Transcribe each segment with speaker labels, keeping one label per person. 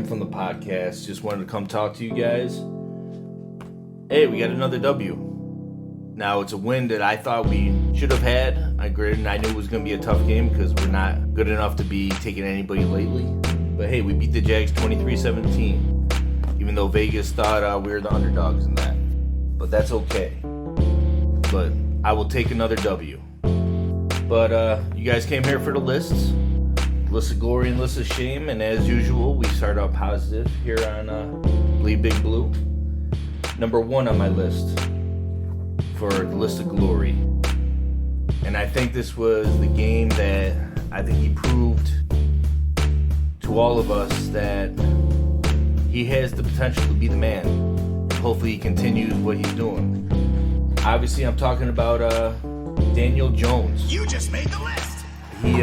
Speaker 1: from the podcast. Just wanted to come talk to you guys. Hey, we got another W. Now, it's a win that I thought we should have had. I knew it was going to be a tough game because we're not good enough to be taking anybody lately. But hey, we beat the Jags 23-17, even though Vegas thought we were the underdogs in that. But that's okay. But I will take another W. But you guys came here for the lists. List of glory and list of shame, and as usual, we start out positive here on Bleedbigblue. Number 1 on my list for the list of glory, and I think this was the game that I think he proved to all of us that he has the potential to be the man. Hopefully, he continues what he's doing. Obviously, I'm talking about Daniel Jones.
Speaker 2: You just made the list.
Speaker 1: He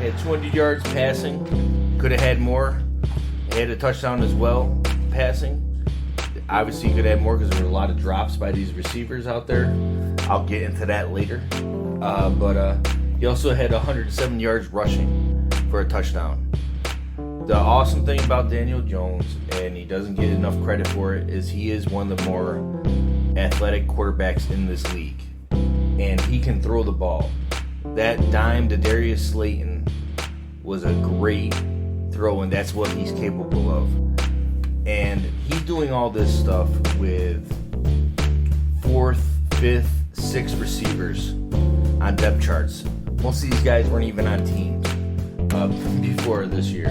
Speaker 1: had 200 yards passing. Could have had more. He had a touchdown as well, passing. Obviously, he could have had more because there were a lot of drops by these receivers out there. I'll get into that later. But he also had 107 yards rushing for a touchdown. The awesome thing about Daniel Jones, and he doesn't get enough credit for it, is he is one of the more athletic quarterbacks in this league. And he can throw the ball. That dime to Darius Slayton was a great throw, and that's what he's capable of. And he's doing all this stuff with 4th, 5th, 6th receivers on depth charts. Most of these guys weren't even on teams before this year.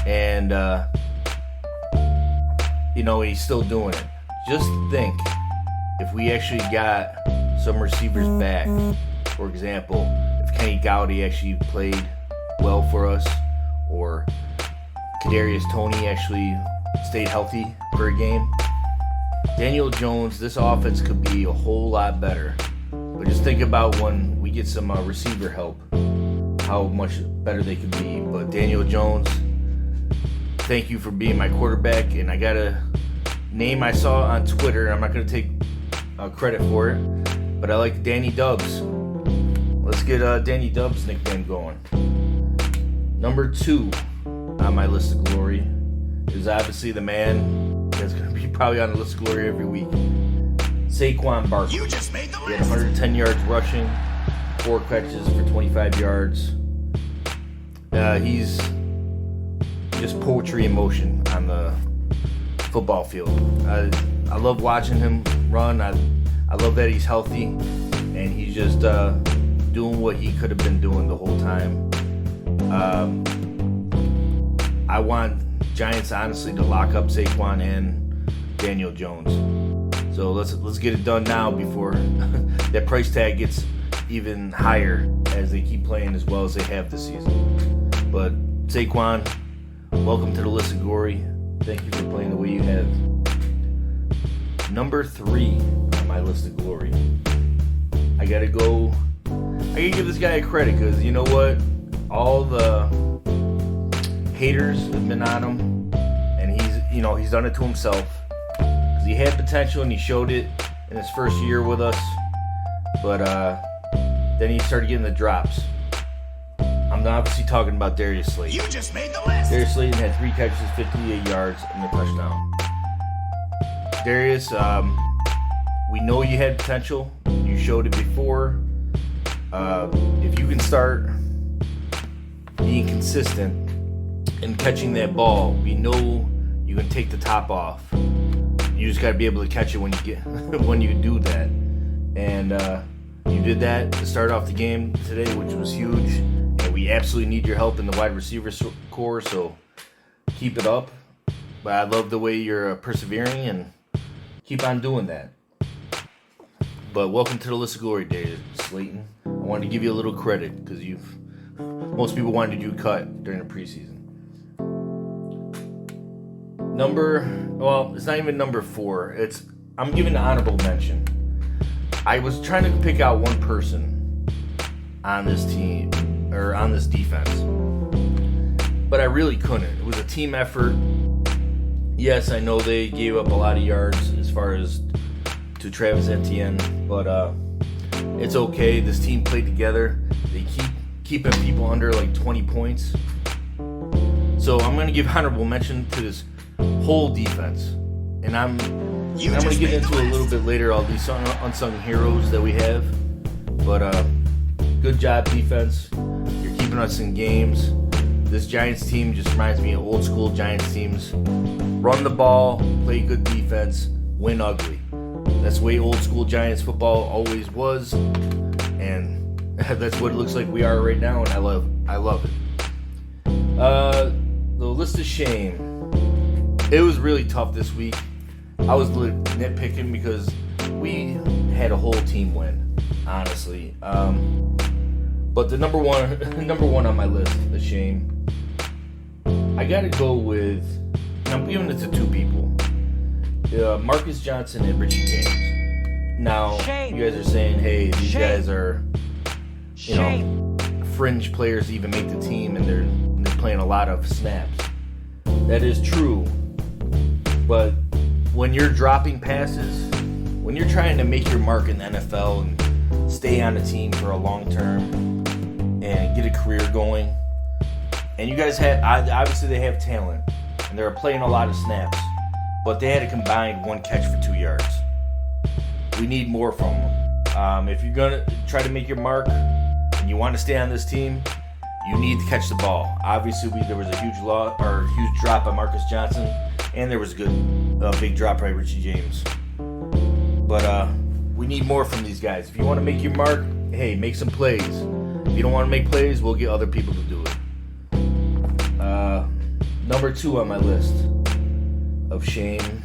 Speaker 1: And, he's still doing it. Just think, if we actually got some receivers back, for example, if Kenny Golladay actually played well for us, or Kadarius Toney actually stayed healthy for a game, Daniel Jones, this offense could be a whole lot better. But just think about when we get some receiver help, how much better they could be. But Daniel Jones, thank you for being my quarterback. And I got a name I saw on Twitter. I'm not going to take credit for it, but I like Danny Dubs. Let's get Danny Dubs' nickname going. Number 2 on my list of glory is obviously the man that's going to be probably on the list of glory every week. Saquon Barkley.
Speaker 2: You just made the list.
Speaker 1: He had 110 yards rushing, 4 catches for 25 yards. He's just poetry in motion on the football field. I love watching him run. I love that he's healthy, and he's just doing what he could have been doing the whole time. I want Giants honestly to lock up Saquon and Daniel Jones. So let's get it done now before that price tag gets even higher as they keep playing as well as they have this season. But Saquon, welcome to the list of glory. Thank you for playing the way you have. Number 3 on my list of glory. I gotta give this guy a credit because you know what? All the haters have been on him, and he's done it to himself. Because he had potential and he showed it in his first year with us, but then he started getting the drops. I'm obviously talking about Darius Slayton.
Speaker 2: You just made the list.
Speaker 1: Darius Slayton had 3 catches, 58 yards, and a touchdown. Darius, we know you had potential. You showed it before. If you can start being consistent and catching that ball, we know you can take the top off. You just got to be able to catch it when you do that. And you did that to start off the game today, which was huge. And we absolutely need your help in the wide receiver core, so keep it up. But I love the way you're persevering, and keep on doing that. But welcome to the list of glory, Darius Slayton. I wanted to give you a little credit because most people wanted you cut during the preseason. It's not even number 4. I'm giving an honorable mention. I was trying to pick out one person on this team or on this defense, but I really couldn't. It was a team effort. Yes, I know they gave up a lot of yards as far as to Travis Etienne, but it's okay. This team played together. They keep keeping people under like 20 points. So I'm going to give honorable mention to this whole defense. And I'm going to get into a little bit later all these unsung heroes that we have. But good job, defense. You're keeping us in games. This Giants team just reminds me of old school Giants teams. Run the ball, play good defense, win ugly. That's the way old school Giants football always was. And that's what it looks like we are right now, and I love it. The list of shame. It was really tough this week. I was nitpicking because we had a whole team win, honestly. But the number one on my list, the shame, I gotta go with. I'm giving it to two people, Marcus Johnson and Richie James. Now you guys are saying, hey, these guys are, fringe players to even make the team, and they're playing a lot of snaps. That is true, but when you're dropping passes, when you're trying to make your mark in the NFL and stay on the team for a long term and get a career going, and you guys obviously they have talent and they're playing a lot of snaps, but they had a combined 1 catch for 2 yards. We need more from them. If you're gonna try to make your mark and you want to stay on this team, you need to catch the ball. Obviously, there was a huge drop by Marcus Johnson, and there was a big drop by Richie James. But we need more from these guys. If you want to make your mark, hey, make some plays. If you don't want to make plays, we'll get other people to do it. Number 2 on my list of shame.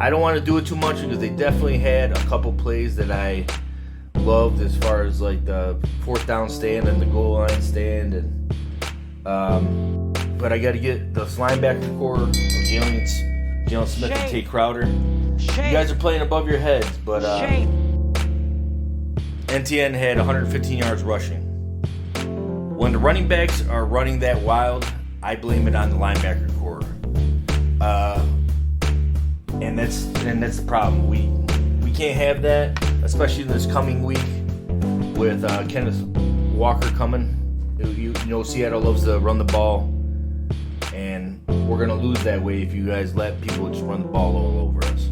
Speaker 1: I don't want to do it too much because they definitely had a couple plays that I loved as far as like the 4th down stand and the goal line stand, and but I got to get the linebacker core of Jalen Smith and Tate Crowder. You guys are playing above your heads, but NTN had 115 yards rushing. When the running backs are running that wild, I blame it on the linebacker core, and that's the problem. We can't have that, especially this coming week with Kenneth Walker coming. You know, Seattle loves to run the ball, and we're gonna lose that way if you guys let people just run the ball all over us.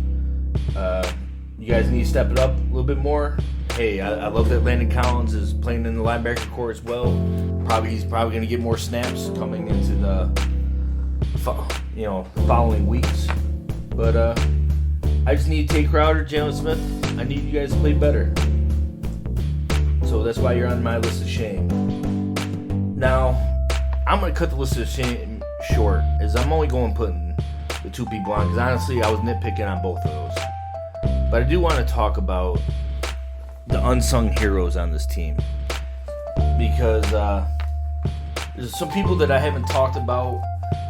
Speaker 1: You guys need to step it up a little bit more. Hey, I love that Landon Collins is playing in the linebacker core as well. He's probably going to get more snaps coming into the following weeks. But I just need Tate Crowder, Jalen Smith. I need you guys to play better. So that's why you're on my list of shame. Now, I'm going to cut the list of shame short, as I'm only putting the 2 people on, because honestly, I was nitpicking on both of those. But I do want to talk about the unsung heroes on this team, because there's some people that I haven't talked about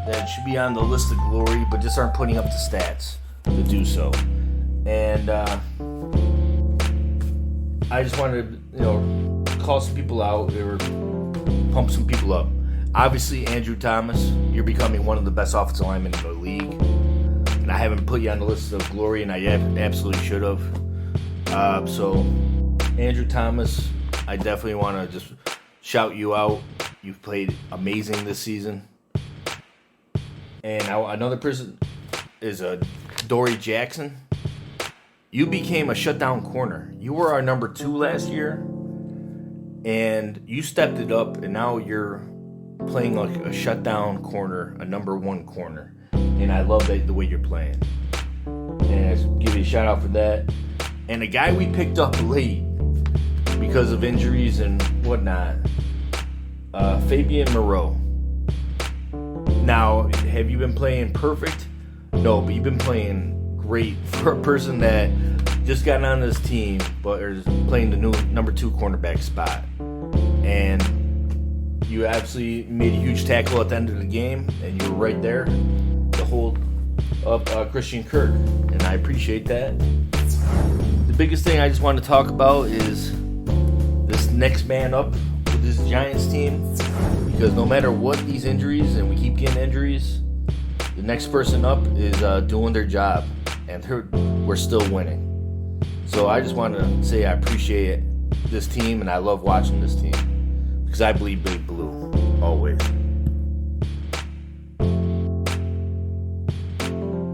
Speaker 1: that should be on the list of glory, but just aren't putting up the stats to do so. And I just wanted to, call some people out or pump some people up. Obviously, Andrew Thomas, you're becoming one of the best offensive linemen in the league, and I haven't put you on the list of glory, and I absolutely should have. So Andrew Thomas, I definitely want to just shout you out. You've played amazing this season. And another person is Dory Jackson. You became a shutdown corner. You were our number 2 last year, and you stepped it up, and now you're playing like a shutdown corner, a number 1 corner. And I love the way you're playing. And I just give you a shout out for that. And the guy we picked up late because of injuries and whatnot, Fabian Moreau. Now, have you been playing perfect? No, but you've been playing great for a person that just got on this team, but is playing the new number 2 cornerback spot. And you absolutely made a huge tackle at the end of the game, and you were right there to hold up Christian Kirk, and I appreciate that. The biggest thing I just want to talk about is this next man up with this Giants team, because no matter what these injuries, and we keep getting injuries, the next person up is doing their job, and we're still winning. So I just want to say I appreciate this team, and I love watching this team, because I bleed big blue, always.